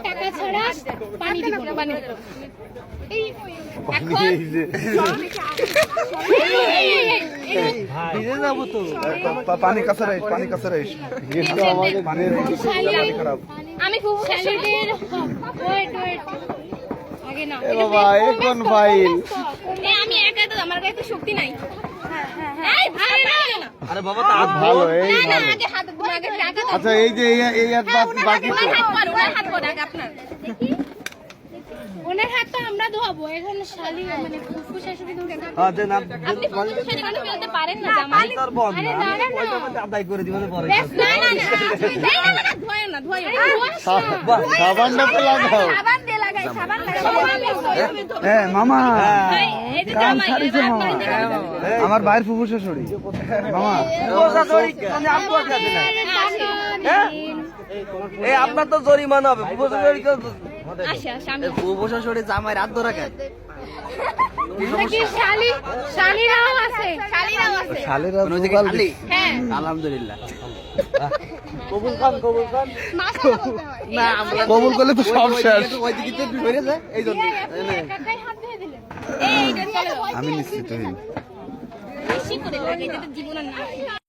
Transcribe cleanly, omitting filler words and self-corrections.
টাকা ছাড়া পানি দিব না, পানি দিব। এই পানি কাছে রাইস, পানি কাছে রাইস। খারাপ। আমি খুব শালিদের ওয়েট আগে না বাবা এ কোন ফাইল? আমি একা তো, আমার গায়ে তো শক্তি নাই। এই ভাই না, আরে বাবা তা ভালো এই না ভালো। আগে হাত আগে টাকা দাও। আচ্ছা এই যে এই হাত বাকি তো। ওনার হাত পড়ে আগে আপনার। ওনার হাতটা আমরা ধোয়াবো। এখন শালি মানে ফুফু শাশুড়ি ধরে না। হ্যাঁ দেন আপনি ফুফু শাশুড়ি মানে ফেলতে পারেন না জামা। তার বল আরে না না না না। ওইটা মধ্যে আদায় করে দিবেন পরে না না না ধোয় না ধোয় না। সাবানটা তো লাগাও। সাবান দিয়ে লাগাই, সাবান লাগাই। এ মামা, এই যে জামাই আমার ভাইয়ের ফুফু শাশুড়ি। মামা বোঝা জরি মানে আপু আছে না এই আপনার তো জরিমানা হবে বোঝা জরি আচ্ছা আমি বোঝা জরি জামাই রাত ধরে কেন নাকি শালিরাও আছে, শালিরাও আছে। শালেরা খালি হ্যাঁ আলহামদুলিল্লাহ কবুল খান মাশাআল্লাহ বলতে হয়। না আমরা কবুল করলে তো সব শেষ। ওই দিকে তো বেড়ে যায় এই জন্য একাই হাত ধুয়ে দিলেন। এই যে চলো আমি নিশ্চিত হই। বেশি করে লাগে, এটা তো জীবন আর না।